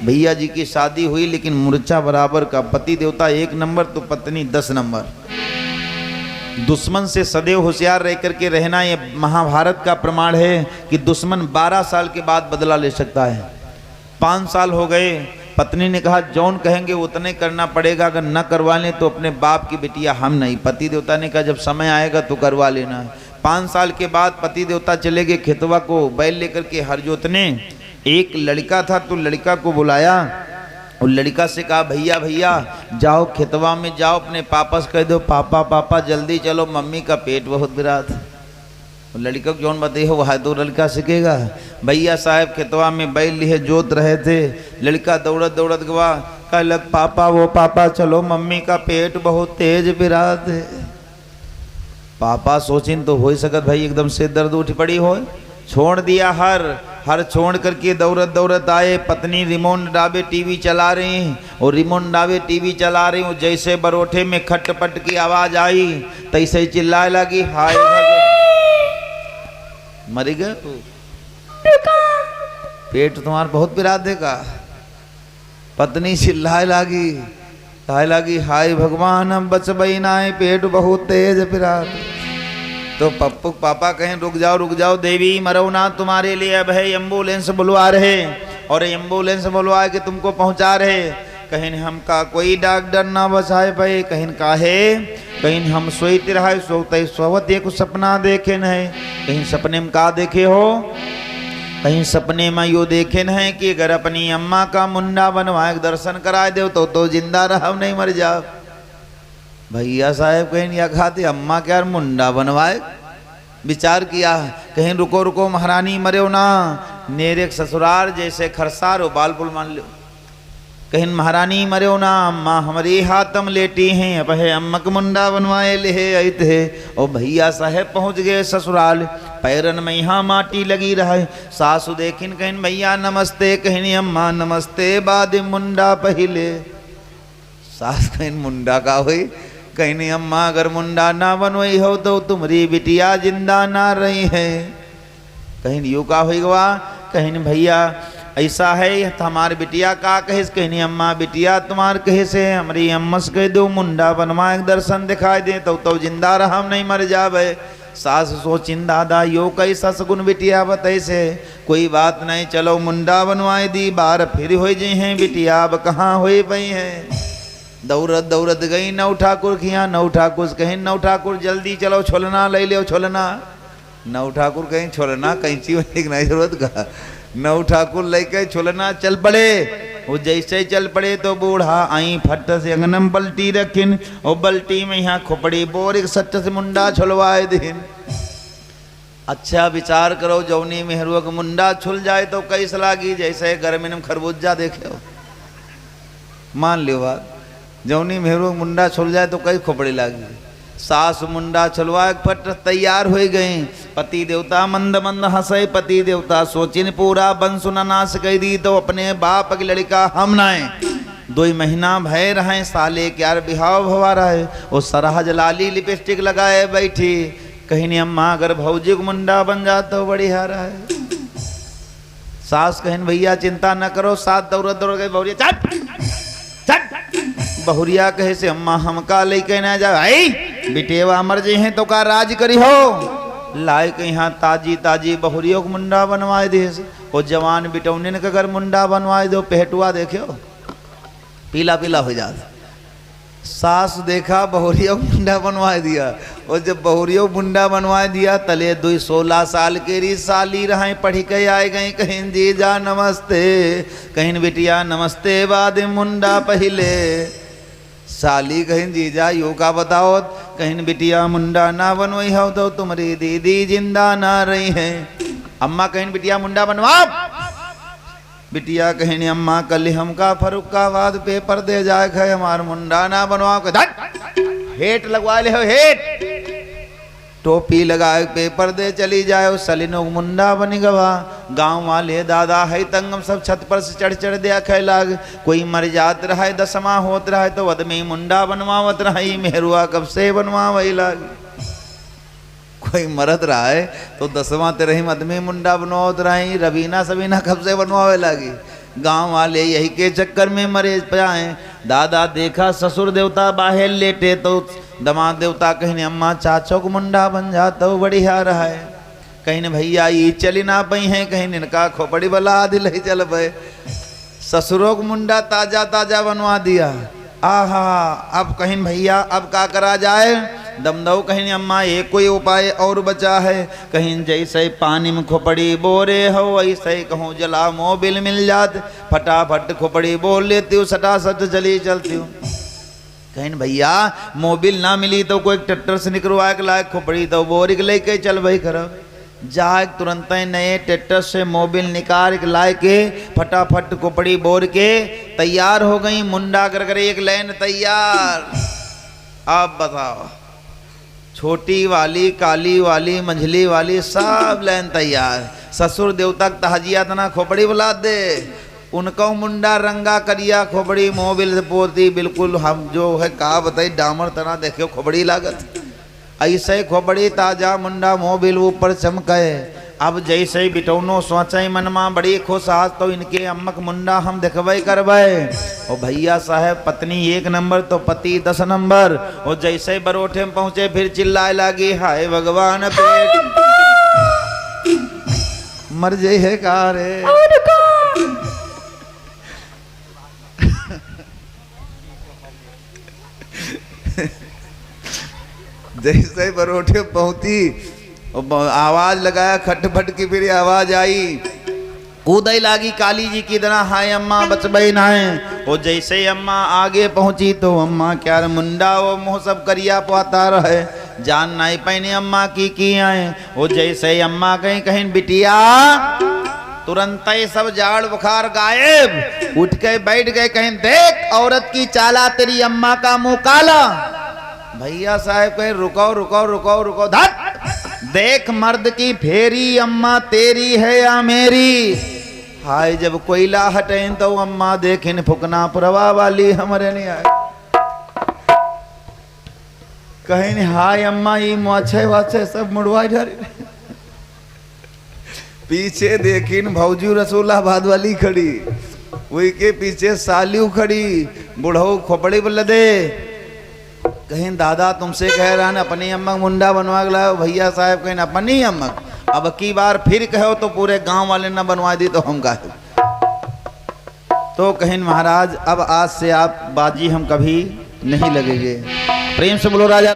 भैया जी की शादी हुई लेकिन मूर्छा बराबर का, पति देवता 1 नंबर तो पत्नी 10 नंबर। दुश्मन से सदैव होशियार रह करके रहना, ये महाभारत का प्रमाण है कि दुश्मन 12 साल के बाद बदला ले सकता है। 5 साल हो गए, पत्नी ने कहा जौन कहेंगे उतने करना पड़ेगा, अगर न करवा लें तो अपने बाप की बिटिया हम नहीं। पति देवता ने कहा जब समय आएगा तो करवा लेना है। 5 साल के बाद पति देवता चले गए खेतवा को बैल लेकर के हर जोतने। एक लड़का था तो लड़का को बुलाया और लड़का से कहा भैया भैया जाओ खेतवा में जाओ, अपने पापा से कह दो पापा पापा जल्दी चलो, मम्मी का पेट बहुत बिरात है। लड़का को जौन बताइए वह तो लड़का सीखेगा। भैया साहब खेतवा में बैल लिए जोत रहे थे, लड़का दौड़त दौड़त गवा, कह लग पापा वो पापा चलो मम्मी का पेट बहुत तेज बिरात है। पापा सोचिन तो हो ही सकत भाई एकदम से दर्द उठ पड़ी हो। छोड़ दिया हर छोड़ करके दौड़त दौड़त आए। पत्नी रिमोट डाबे टीवी चला रही और रिमोट डाबे टीवी चला रही हूँ, जैसे बरोठे में खटपट की आवाज आई तैसे ही चिल्लाए लगी हाय मर गए, पेट तुम्हारा बहुत बिरा देगा। पत्नी चिल्लाए लगी हाय भगवान हम बच बई पेट बहुत तेज बिरा। तो पप्पू पापा कहें रुक जाओ देवी मरो ना, तुम्हारे लिए अब है एम्बुलेंस बुलवा रहे और एम्बुलेंस बुलवा के तुमको पहुंचा रहे। कहीं हम का कोई डॉक्टर ना बचाए पाए, कहीं का है कहीं हम सोते रहे सोते सोवत एक सपना देखे न है। कहीं सपने में का देखे हो, कहीं सपने में यो देखे न है कि अगर अपनी अम्मा का मुंडा बनवाए दर्शन कराए दो तो जिंदा रहा नहीं मर जाओ। भैया साहब कहीं या खाते अम्मा क्या मुंडा बनवाए, विचार किया कहीं रुको महारानी मरे ना, नेरे ससुराल जैसे खरसार हो बालपुल मान लो। कहीं महारानी मरे ना, अम्मा हमारी हाथम लेटी हैं, अब है अम्मा का मुंडा बनवाए ले आई थे। और भैया साहब पहुंच गए ससुराल, पैरन में यहाँ माटी लगी रहे। सासु देखिन कहीं भैया नमस्ते, कहीं अम्मा नमस्ते, बाद मुंडा पहले। सास कहीं मुंडा का हुई, कहीं अम्मा अगर मुंडा ना बनवाई हो तो तुम्हारी बिटिया जिंदा ना रही है। कहीं यू का हुई गवा, कहीं भैया ऐसा है हमारी बिटिया का कहे, कहीं अम्मा बिटिया तुम्हार कहे से हमारी अम्मा से कह दो मुंडा बनवाए दर्शन दिखाई दे तो जिंदा रहा हम नहीं मर जावे। सास सोचिन दादा यो कैसा सगुन बिटिया बताई से, कोई बात नहीं चलो मुंडा बनवाए दी, बार फिर हो जी हैं बिटिया अब कहाँ हो पई है। दौड़त गई नौ ठाकुर खिया, नौ ठाकुर कहीं नौ ठाकुर जल्दी चलो छोलना ले लो छोलना। नौ ठाकुर कहीं छोलना कैंची की नहीं जरूरत का, नौ ठाकुर लेके छोलना चल पड़े। वो जैसे ही चल पड़े तो बूढ़ा आई फट से अंगनम बल्टी रखिन और बल्टी में यहाँ खोपड़ी बोर एक सट्ट से मुंडा छुलवाए दिन। अच्छा विचार करो जौनी मेहरुआ का मुंडा छुल जाए तो कैस लागी, जैसे गर्मी में खरबूजा देखे हो। मान लो बात जौनी मेहरुआ का मुंडा छुल जाए तो कई खोपड़ी लागी। सास मुंडा छुलवा पट तैयार हो गई। पति देवता मंद मंद हंसे, पति देवता सोचिन पूरा बंसु नाश कर दी तो अपने बाप की लड़का हम नाए। 2 महीना भय रहे साले क्यार बिहाव भवा रहे, वो सरहज लाली लिपस्टिक लगाए बैठी। कहीं अम्मा अगर भौजी को मुंडा बन जाता तो बढ़िया रहे। सास कहीं भैया चिंता न करो, साथ दौड़ गए बहुरिया चट बहुरिया कहे से अम्मा हमका लेके ना जा, बिटेवा मर जे हैं तो का राज करी हो। लाए के यहाँ ताजी बहुरियों को मुंडा बनवाए दे। वो जवान बिटौने ने अगर मुंडा बनवाए दो पेटुआ देखो पीला पीला हो जाता। सास देखा बहुरियों को मुंडा बनवाए दिया, और जब बहुरियों मुंडा बनवाए दिया तले 16 साल के री साली रहे पढ़ी के आए गई। कहीं जीजा नमस्ते, कहीं बिटिया नमस्ते, बाद मुंडा पहले। साली कहीं जीजा यू का बताओ, कहीं बिटिया मुंडा ना बनवाई हो तो तुम्हारी दीदी जिंदा ना रही है। अम्मा कहीं बिटिया मुंडा बनवाओ, बिटिया कहीं अम्मा कल हमका फरुखाबाद पेपर दे जाए है हमार मुंडा ना बनवाओ। हेट लगवा ले हो, हेट टोपी लगाए पेपर दे चली जाए। सलीनो मुंडा बनी गवा। गांव वाले दादा है तंगम सब छत पर से चढ़ दिया खे लाग। कोई मर जात रहा है 10वां होत रहा है तो आदमी मुंडा बनवावत रहा, मेहरुआ कब से बनवावे लाग। कोई मरत रहा है तो 10वां तेरह आदमी मुंडा बनवावत रही, रवीना सबीना कब से बनवावे लागी। गांव वाले यही के चक्कर में मरे जाए। दादा देखा ससुर देवता बाहर लेटे तो दमाद देवता कहीं अम्मा चाचो को मुंडा बन जाता तो बढ़िया रहा है। कहीं ने भैया ये चली ना पई है, कहीं इनका खोपड़ी वाला आदि ले चल पे। ससुरों को मुंडा ताजा ताजा बनवा दिया। आहा अब कहीं भैया अब का करा जाए। दमदऊ कहीं अम्मा एक कोई उपाय और बचा है। कहीं जैसे पानी में खोपड़ी बोरे हो ऐसे कहूँ जला मोबिल मिल जात, फटाफट खोपड़ी बोल लेती हूँ, सटा सट चली चलती हूँ। कहीं भैया मोबिल ना मिली तो कोई ट्रैक्टर से निकलवा के लाए, खोपड़ी तो बोरी के लेके चल भाई खराब जा। तुरंत नए ट्रैक्टर से मोबिल निकाल के लाए के फटाफट खोपड़ी बोर के तैयार हो गई। मुंडा कर कर एक लाइन तैयार। अब बताओ छोटी वाली काली वाली मंझली वाली सब लाइन तैयार। ससुर देवता तहजिया तना खोपड़ी बुला दे, उनको मुंडा रंगा करिया खोपड़ी मोबिल से पोती बिल्कुल। हम जो है का बताई डामर तना देखियो खोपड़ी लागत ऐसे खोपड़ी ताजा मुंडा मोबिल ऊपर चमके। अब जैसे ही बिटौनो सोचे मन में बड़ी खुश आज तो इनके अम्मक मुंडा हम देखबे करबे। और भैया साहब पत्नी 1 नंबर तो पति 10 नंबर। और जैसे बरोठे में पहुंचे फिर चिल्लाए लगी हाय भगवान पेट मर जाए है का रे। जैसे बरोठे पहुंची आवाज लगाया खटपट की, फिर आवाज आई कूदई लागी काली जी की तरह हाय अम्मा बचबई ना है। वो जैसे अम्मा आगे पहुंची तो अम्मा क्या मुंडा वो मुँह सब करिया पाता रहे, जान नहीं पैने अम्मा की आए। वो जैसे अम्मा कहीं कहीं बिटिया तुरंत ही सब जाड़ बुखार गायब, उठ के बैठ गए। कहीं देख औरत की चाला तेरी अम्मा का मुंह काला। भैया साहब कहे रुको रुको रुको रुको धत, देख मर्द की फेरी अम्मा तेरी है या मेरी। हाय जब कोयला हटे तो अम्मा देखें फुकना पुरवा वाली हमारे नहीं आए। कहीं नहीं हाय अम्मा ये मोछे वाछे सब मुड़वा डरे। पीछे देखिन भौजू रसूलाबाद वाली खड़ी, वही के पीछे सालियू खड़ी, बुढ़ऊ खोपड़ी बल दे। कहीं दादा तुमसे कह रहा है अपनी अम्मा मुंडा बनवा के लाओ। भैया साहब कहीं अपनी अम्मा अब की बार फिर कहो तो पूरे गांव वाले न बनवा दी तो हम कहे। तो कहीं महाराज अब आज से आप बाजी हम कभी नहीं लगेंगे। प्रेम से बोलो राजा।